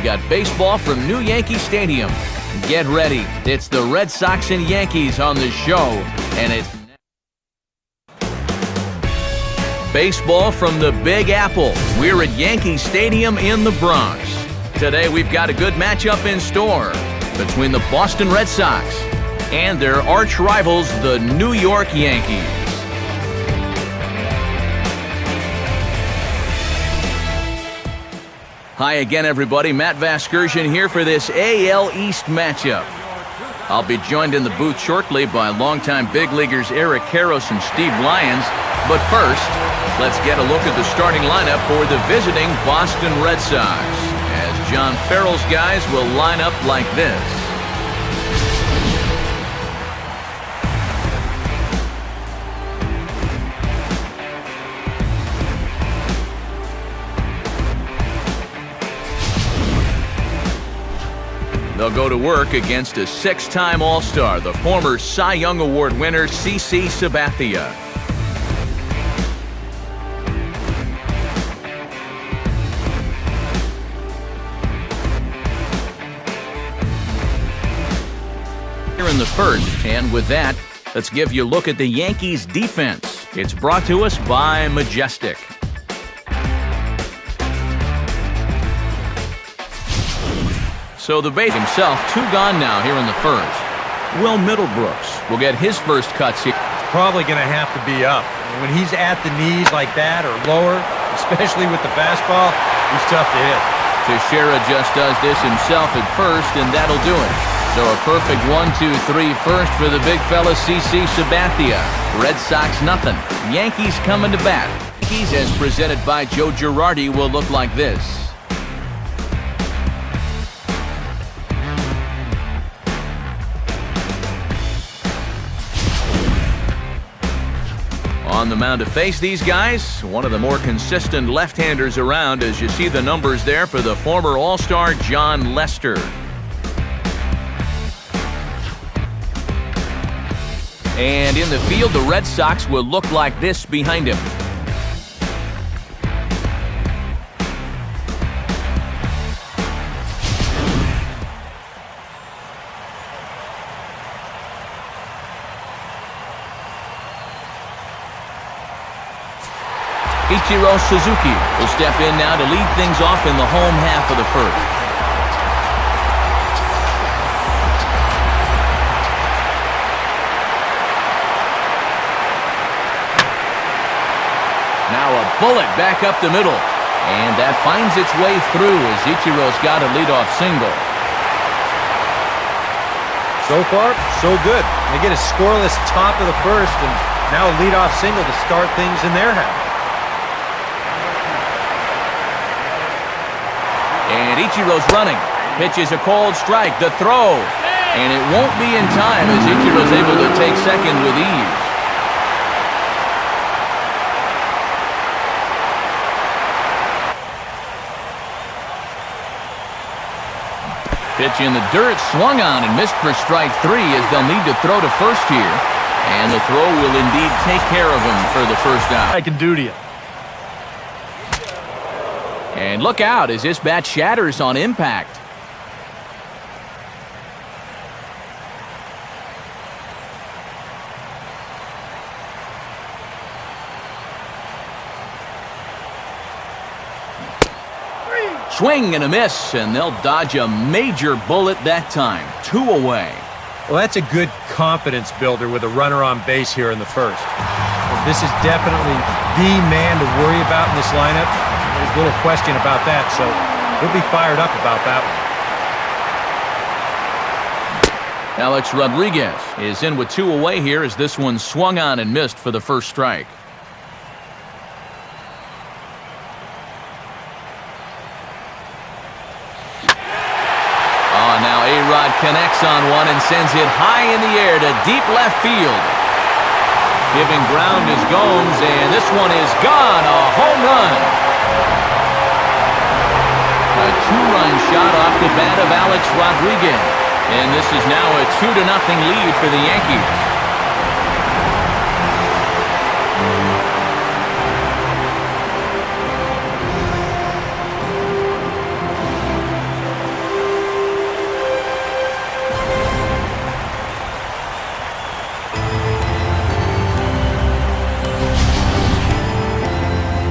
we've got baseball from New Yankee Stadium. Get ready. It's the Red Sox and Yankees on the show, and it's baseball from the Big Apple. We're at Yankee Stadium in the Bronx. Today we've got a good matchup in store between the Boston Red Sox and their arch rivals, the New York Yankees. Hi again, everybody. Matt Vasgersian here for this AL East matchup. I'll be joined in the booth shortly by longtime big leaguers Eric Karros and Steve Lyons. But first, let's get a look at the starting lineup for the visiting Boston Red Sox, as John Farrell's guys will line up like this. They'll go to work against a six-time All-Star, the former Cy Young Award winner CC Sabathia. Here in the first, and with that, let's give you a look at the Yankees' defense. It's brought to us by Majestic. So the bait himself, two gone now here in the first. Will Middlebrooks will get his first cuts here. It's probably going to have to be up. When he's at the knees like that or lower, especially with the fastball, he's tough to hit. Teixeira just does this himself at first, and that'll do it. So a perfect 1-2-3 first for the big fella CC Sabathia. Red Sox nothing. Yankees coming to bat. Yankees, as presented by Joe Girardi, will look like this. On the mound to face these guys, one of the more consistent left-handers around, as you see the numbers there for the former All-Star John Lester. And in the field, the Red Sox will look like this behind him. Ichiro Suzuki will step in now to lead things off in the home half of the first. Now a bullet back up the middle, and that finds its way through as Ichiro's got a leadoff single. So far, so good. They get a scoreless top of the first, and now a leadoff single to start things in their half. And Ichiro's running. Pitch is a called strike. The throw. And it won't be in time as Ichiro's able to take second with ease. Pitch in the dirt, swung on and missed for strike three, as they'll need to throw to first here. And the throw will indeed take care of him for the first out. I can do to you. And look out as this bat shatters on impact. Swing and a miss, and they'll dodge a major bullet that time. 2 away. Well, that's a good confidence builder with a runner on base here in the first. Well, this is definitely the man to worry about in this lineup. There's little question about that, so he'll be fired up about that one. Alex Rodriguez is in with 2 away here as this one swung on and missed for the first strike. Oh, now A-Rod connects on one and sends it high in the air to deep left field. Giving ground is Gomes, and this one is gone. A home run. A 2-run shot off the bat of Alex Rodriguez. And this is now a 2-0 lead for the Yankees.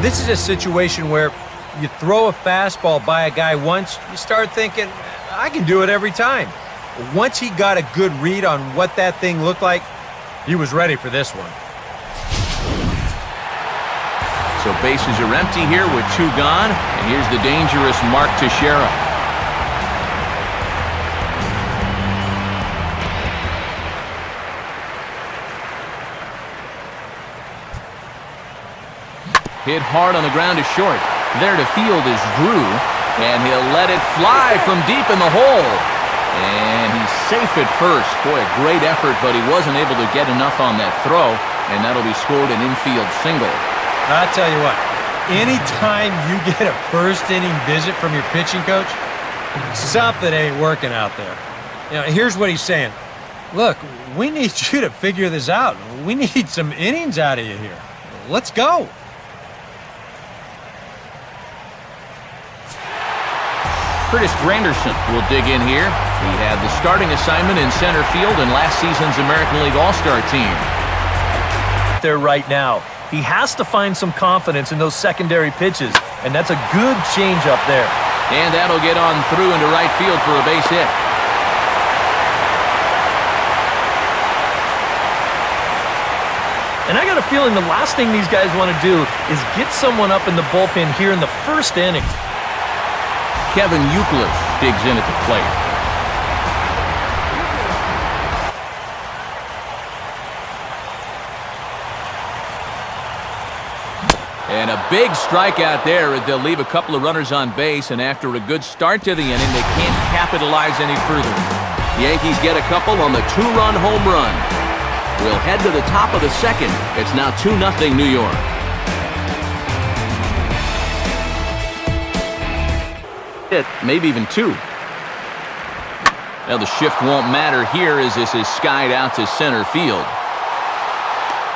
This is a situation where you throw a fastball by a guy once, you start thinking, I can do it every time. Once he got a good read on what that thing looked like, he was ready for this one. So bases are empty here with 2 gone, and here's the dangerous Mark Teixeira. Hit hard on the ground to short. There to field is Drew, and he'll let it fly from deep in the hole. And he's safe at first. Boy, a great effort, but he wasn't able to get enough on that throw, and that'll be scored an infield single. I'll tell you what, anytime you get a first-inning visit from your pitching coach, something ain't working out there. You know, here's what he's saying. Look, we need you to figure this out. We need some innings out of you here. Let's go. Curtis Granderson will dig in here. He had the starting assignment in center field in last season's American League All-Star team. There right now. He has to find some confidence in those secondary pitches, and that's a good change up there. And that'll get on through into right field for a base hit. And I got a feeling the last thing these guys want to do is get someone up in the bullpen here in the first inning. Kevin Youkilis digs in at the plate. And a big strikeout there as they'll leave a couple of runners on base, and after a good start to the inning, they can't capitalize any further. The Yankees get a couple on the 2-run home run. We'll head to the top of the second. It's now 2-0 New York. Maybe even 2. Now the shift won't matter here as this is skied out to center field.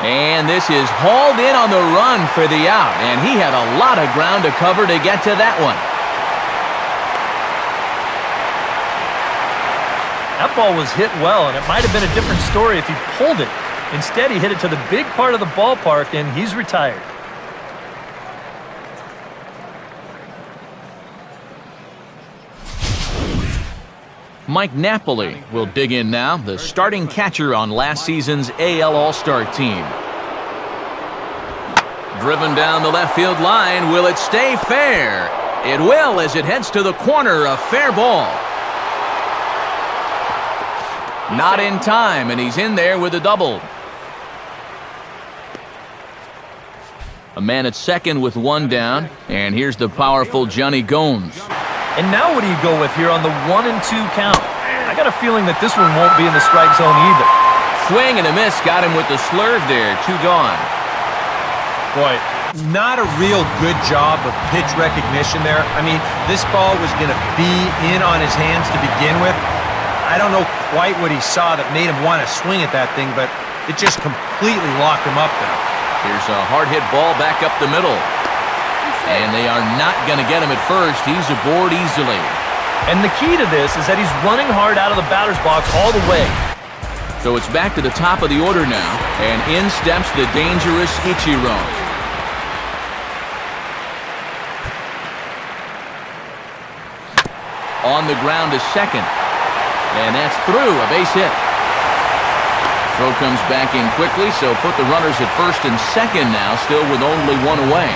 And this is hauled in on the run for the out, and he had a lot of ground to cover to get to that one. That ball was hit well, and it might have been a different story if he pulled it. Instead, he hit it to the big part of the ballpark, and he's retired. Mike Napoli will dig in now, the starting catcher on last season's AL All-Star team. Driven down the left field line. Will it stay fair? It will as it heads to the corner. A fair ball. Not in time, and he's in there with a double. A man at second with 1 down, and here's the powerful Johnny Gomes. And now what do you go with here on the 1-2 count? I got a feeling that this one won't be in the strike zone either. Swing and a miss. Got him with the slurve there. 2 gone. Boy, not a real good job of pitch recognition there. I mean, this ball was going to be in on his hands to begin with. I don't know quite what he saw that made him want to swing at that thing, but it just completely locked him up there. Here's a hard hit ball back up the middle. And they are not going to get him at first. He's aboard easily. And the key to this is that he's running hard out of the batter's box all the way. So it's back to the top of the order now. And in steps the dangerous Ichiro. On the ground to second. And that's through. A base hit. Throw comes back in quickly, so put the runners at first and second now, still with only 1 away.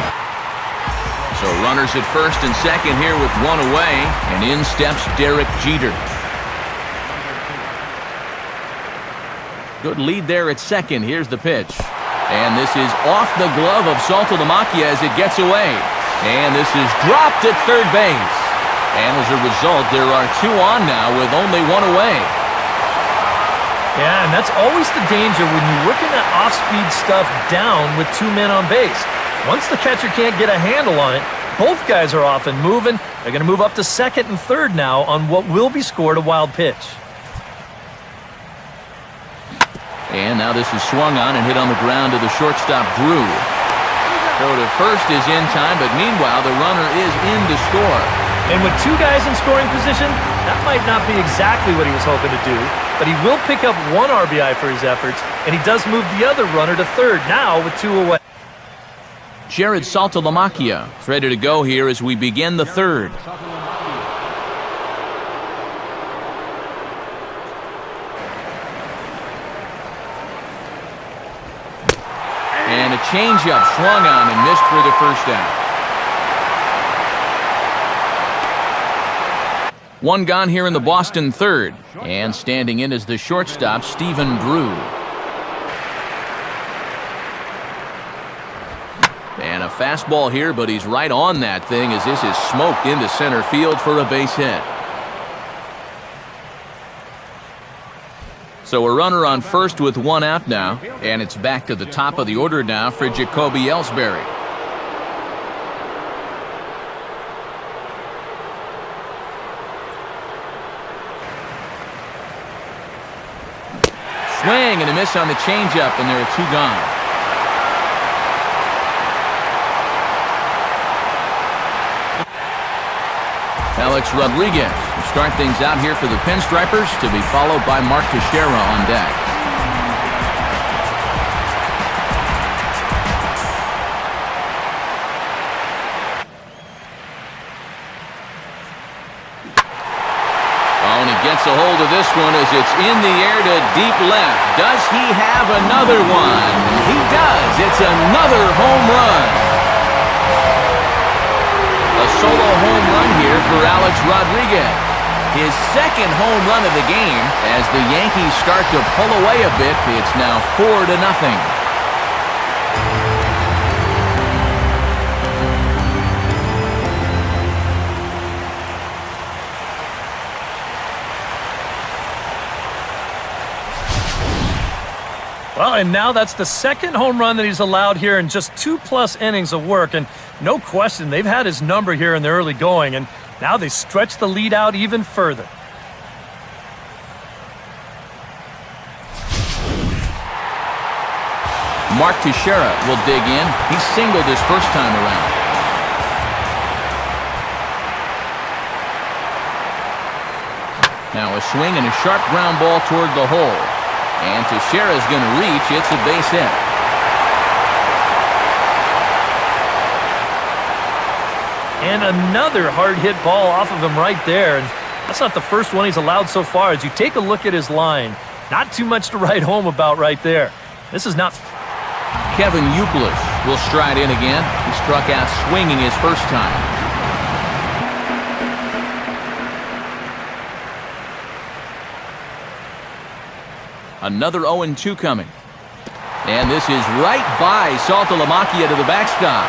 So runners at first and second here with 1 away, and in steps Derek Jeter. Good lead there at second. Here's the pitch. And this is off the glove of Saltalamacchia as it gets away. And this is dropped at third base. And as a result, there are 2 on now with only 1 away. Yeah, and that's always the danger when you're working that off-speed stuff down with 2 men on base. Once the catcher can't get a handle on it, both guys are off and moving. They're going to move up to second and third now on what will be scored a wild pitch. And now this is swung on and hit on the ground to the shortstop, Drew. Throw to first is in time, but meanwhile the runner is in to score. And with 2 guys in scoring position, that might not be exactly what he was hoping to do, but he will pick up 1 RBI for his efforts, and he does move the other runner to third now with 2 away. Jared Saltalamacchia is ready to go here as we begin the third. And a changeup swung on and missed for the first out. One gone here in the Boston third. And standing in is the shortstop, Stephen Drew. And a fastball here, but he's right on that thing as this is smoked into center field for a base hit. So a runner on first with one out now, and it's back to the top of the order now for Jacoby Ellsbury. Swing and a miss on the changeup, and there are two gone. Alex Rodriguez will start things out here for the Pinstripers, to be followed by Mark Teixeira on deck. Oh, and he gets a hold of this one as it's in the air to deep left. Does he have another one? He does. It's another home run. A solo home run here for Alex Rodriguez. His second home run of the game as the Yankees start to pull away a bit. It's now 4-0. Well, and now that's the second home run that he's allowed here in just 2+ innings of work. And no question, they've had his number here in the early going, and now they stretch the lead out even further. Mark Teixeira will dig in. He singled his first time around. Now a swing and a sharp ground ball toward the hole. And Teixeira's going to reach. It's a base hit. And another hard hit ball off of him right there. And that's not the first one he's allowed so far. As you take a look at his line, not too much to write home about right there. This is not... Kevin Youkilis will stride in again. He struck out swinging his first time. Another 0-2 coming. And this is right by Saltalamacchia to the backstop.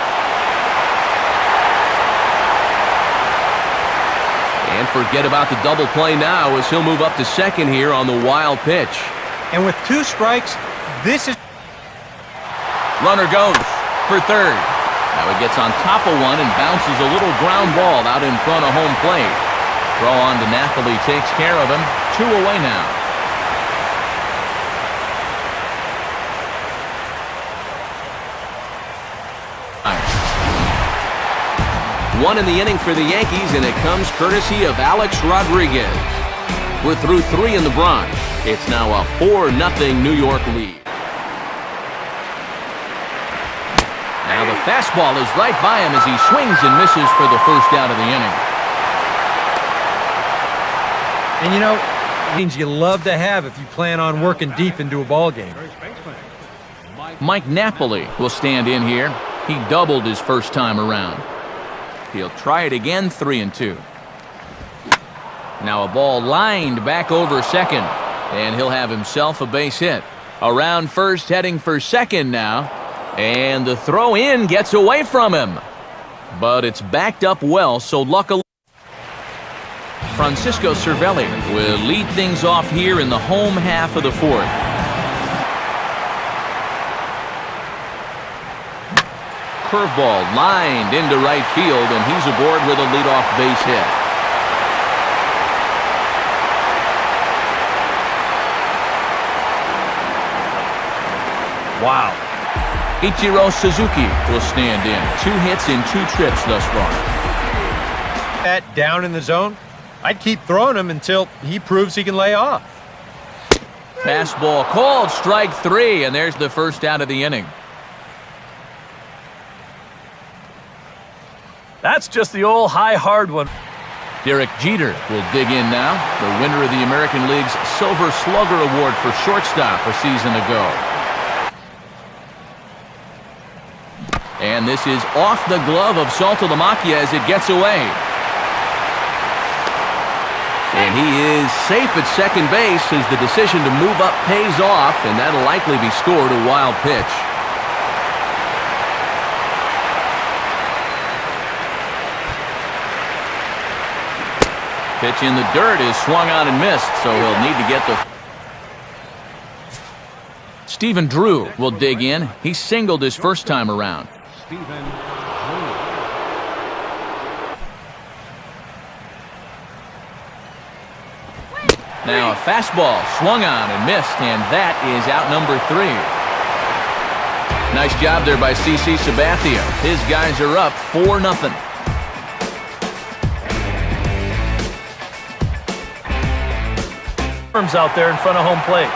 And forget about the double play now as he'll move up to second here on the wild pitch. And with 2 strikes, this is... Runner goes for third. Now he gets on top of one and bounces a little ground ball out in front of home plate. Throw on to Napoli takes care of him. 2 away now. One in the inning for the Yankees, and it comes courtesy of Alex Rodriguez. We're through 3 in the Bronx. It's now a 4-0 New York lead. Now the fastball is right by him as he swings and misses for the first out of the inning. And you know, means you love to have if you plan on working deep into a ball game. Mike Napoli will stand in here. He doubled his first time around. He'll try it again, 3-2. Now a ball lined back over second, and he'll have himself a base hit. Around first, heading for second now, and the throw in gets away from him. But it's backed up well, so luckily Francisco Cervelli will lead things off here in the home half of the fourth. Curveball lined into right field, and he's aboard with a leadoff base hit. Wow. Ichiro Suzuki will stand in. 2 hits in 2 trips thus far. That down in the zone, I'd keep throwing him until he proves he can lay off. Fastball called, strike 3, and there's the first out of the inning. That's just the old high hard one. Derek Jeter will dig in now, the winner of the American League's Silver Slugger Award for shortstop a season ago. And this is off the glove of Saltalamacchia as it gets away. And he is safe at second base as the decision to move up pays off, and that'll likely be scored a wild pitch. Pitch in the dirt is swung on and missed, so he'll need to get the... Stephen Drew will dig in. He singled his first time around. Now a fastball swung on and missed, and that is out number 3. Nice job there by CC Sabathia. His guys are up 4-0. Out there in front of home plate.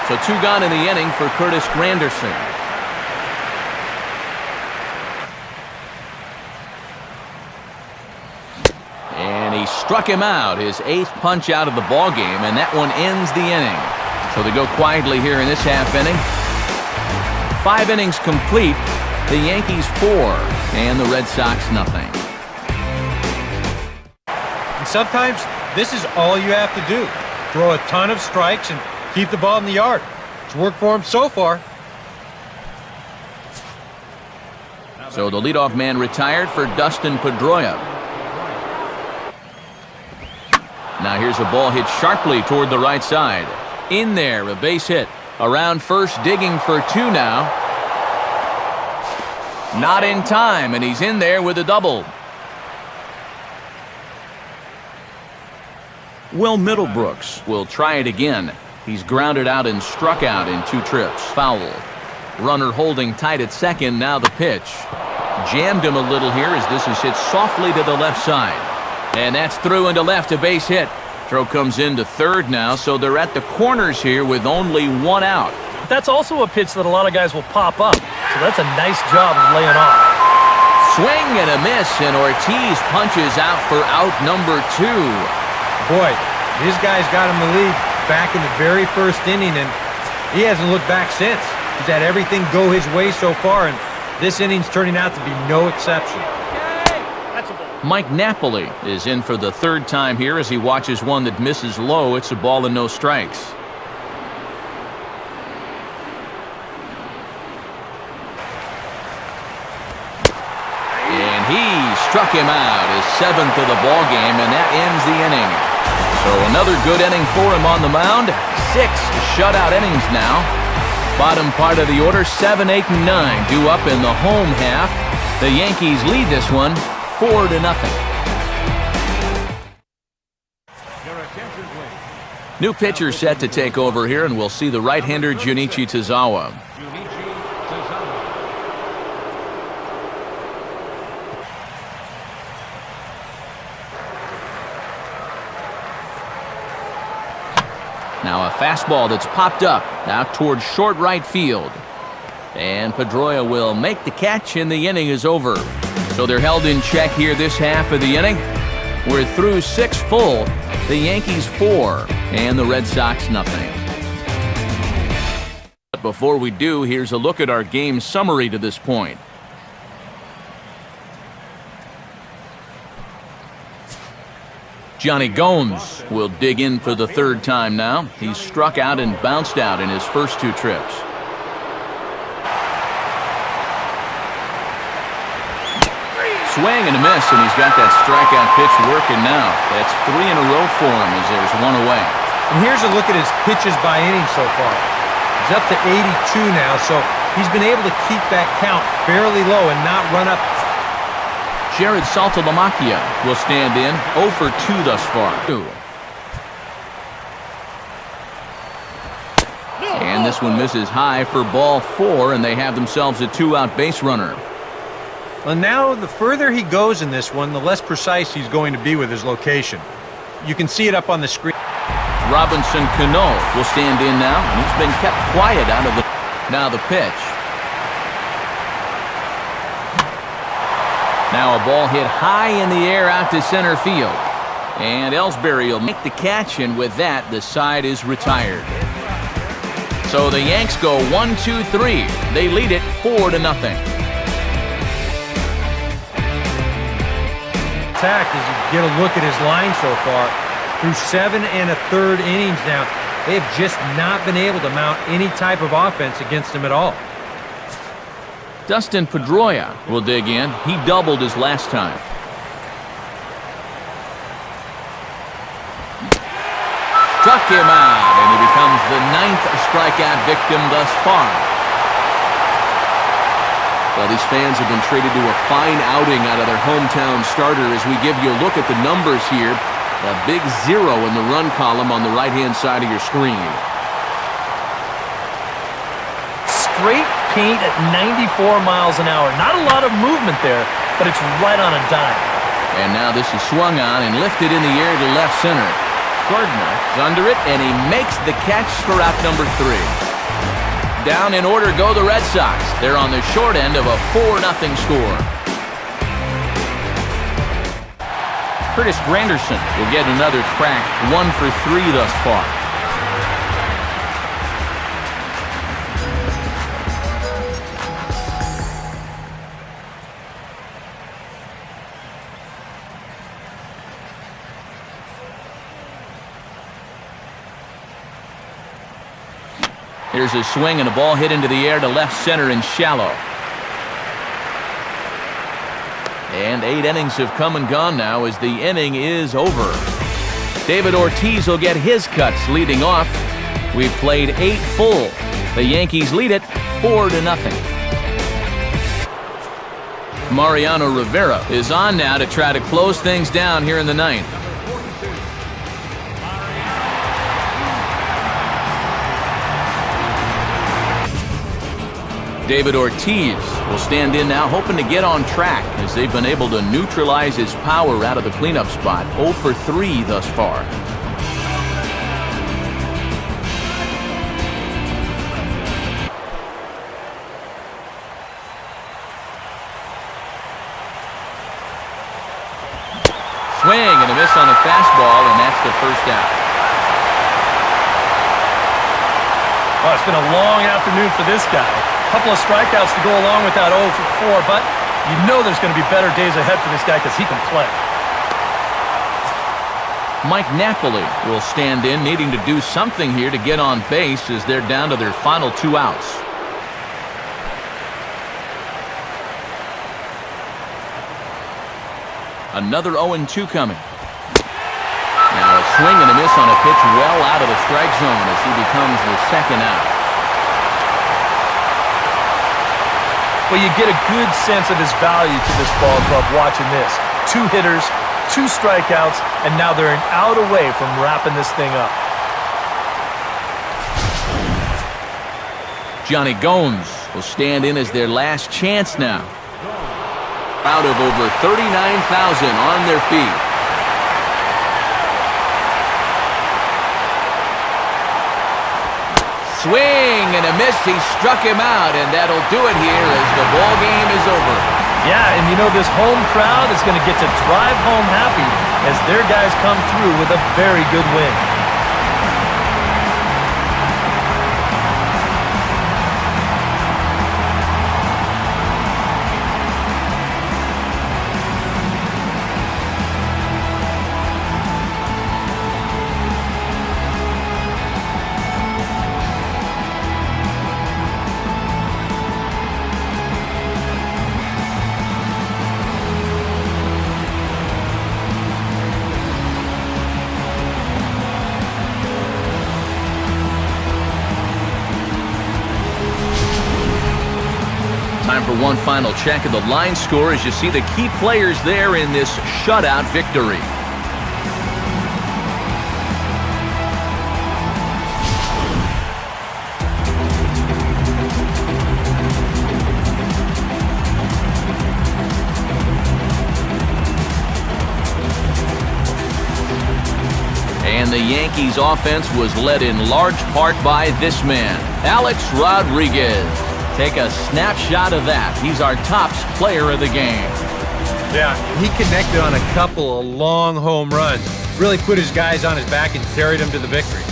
So 2 gone in the inning for Curtis Granderson. And he struck him out, his 8th punch out of the ball game, and that one ends the inning. So they go quietly here in this half inning. 5 innings complete. The Yankees 4 and the Red Sox nothing. And sometimes this is all you have to do. Throw a ton of strikes and keep the ball in the yard. It's worked for him so far. So the leadoff man retired for Dustin Pedroia. Now here's a ball hit sharply toward the right side. In there, a base hit. Around first, digging for 2 now. Not in time, and he's in there with a double. Will Middlebrooks will try it again. He's grounded out and struck out in 2 trips. Foul. Runner holding tight at second. Now the pitch. Jammed him a little here as this is hit softly to the left side. And that's through into left, a base hit. Throw comes into third now, so they're at the corners here with only 1 out. That's also a pitch that a lot of guys will pop up. So that's a nice job of laying off. Swing and a miss, and Ortiz punches out for out number 2. Boy, his guys got him the lead back in the very first inning, and he hasn't looked back since. He's had everything go his way so far, and this inning's turning out to be no exception. Mike Napoli is in for the 3rd time here as he watches one that misses low. It's a ball and no strikes. And he struck him out, his 7th of the ball game, and that ends the inning. So another good inning for him on the mound. 6 shutout innings now. Bottom part of the order, 7, 8, and 9 due up in the home half. The Yankees lead this one 4-0. New pitcher set to take over here, and we'll see the right-hander Junichi Tozawa. Now a fastball that's popped up out towards short right field. And Pedroia will make the catch, and the inning is over. So they're held in check here this half of the inning. We're through 6 full. The Yankees 4 and the Red Sox nothing. But before we do, here's a look at our game summary to this point. Johnny Gomes will dig in for the 3rd time now. He's struck out and bounced out in his first 2 trips. Swing and a miss, and he's got that strikeout pitch working now. That's 3 in a row for him as there's 1 away. And here's a look at his pitches by inning so far. He's up to 82 now, so he's been able to keep that count fairly low and not run up. Jared Saltalamacchia will stand in 0 for 2 thus far. And this one misses high for ball 4, and they have themselves a 2-out base runner. Well, now the further he goes in this one, the less precise he's going to be with his location. You can see it up on the screen. Robinson Cano will stand in now, and he's been kept quiet out of the... Now the pitch. Now a ball hit high in the air out to center field. And Ellsbury will make the catch, and with that, the side is retired. So the Yanks go 1-2-3. They lead it 4-0. Attack as you get a look at his line so far. Through 7 1/3 innings now, they have just not been able to mount any type of offense against him at all. Dustin Pedroia will dig in. He doubled his last time. Struck him out, and he becomes the 9th strikeout victim thus far. Well, these fans have been treated to a fine outing out of their hometown starter as we give you a look at the numbers here. A big 0 in the run column on the right-hand side of your screen. Straight paint at 94 miles an hour. Not a lot of movement there, but it's right on a dime. And now this is swung on and lifted in the air to left center. Gardner is under it, and he makes the catch for out number 3. Down in order go the Red Sox. They're on the short end of a 4-0 score. Curtis Granderson will get another crack, 1 for 3 thus far. Here's a swing and a ball hit into the air to left center and shallow. And 8 innings have come and gone now as the inning is over. David Ortiz will get his cuts leading off. We've played 8 full. The Yankees lead it 4-0. Mariano Rivera is on now to try to close things down here in the 9th. David Ortiz will stand in now, hoping to get on track as they've been able to neutralize his power out of the cleanup spot. 0 for 3 thus far. Swing and a miss on a fastball, and that's the first out. Oh, it's been a long afternoon for this guy. A couple of strikeouts to go along with that 0 for 4, but you know there's going to be better days ahead for this guy because he can play. Mike Napoli will stand in, needing to do something here to get on base as they're down to their final 2 outs. Another 0-2 coming. Now a swing and a miss on a pitch well out of the strike zone as he becomes the 2nd out. Well, you get a good sense of his value to this ball club watching this. 2 hitters, 2 strikeouts, and now they're an out away from wrapping this thing up. Johnny Gomes will stand in as their last chance now. Crowd of over 39,000 on their feet. Swing and a miss. He struck him out, and that'll do it here as the ball game is over. Yeah, and you know this home crowd is going to get to drive home happy as their guys come through with a very good win. Time for one final check of the line score as you see the key players there in this shutout victory. And the Yankees offense was led in large part by this man, Alex Rodriguez. Take a snapshot of that. He's our top player of the game. Yeah, he connected on a couple of long home runs. Really put his guys on his back and carried them to the victory.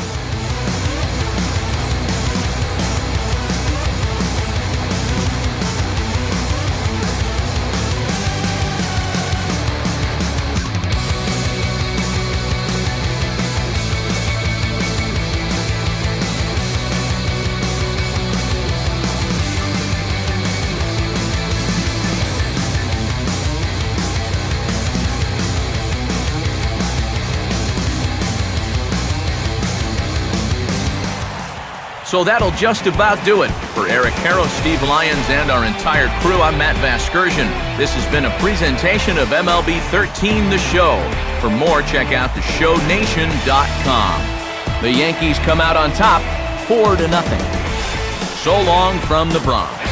So that'll just about do it. For Eric Karros, Steve Lyons, and our entire crew, I'm Matt Vasgersian. This has been a presentation of MLB 13 The Show. For more, check out theshownation.com. The Yankees come out on top, 4-0. So long from the Bronx.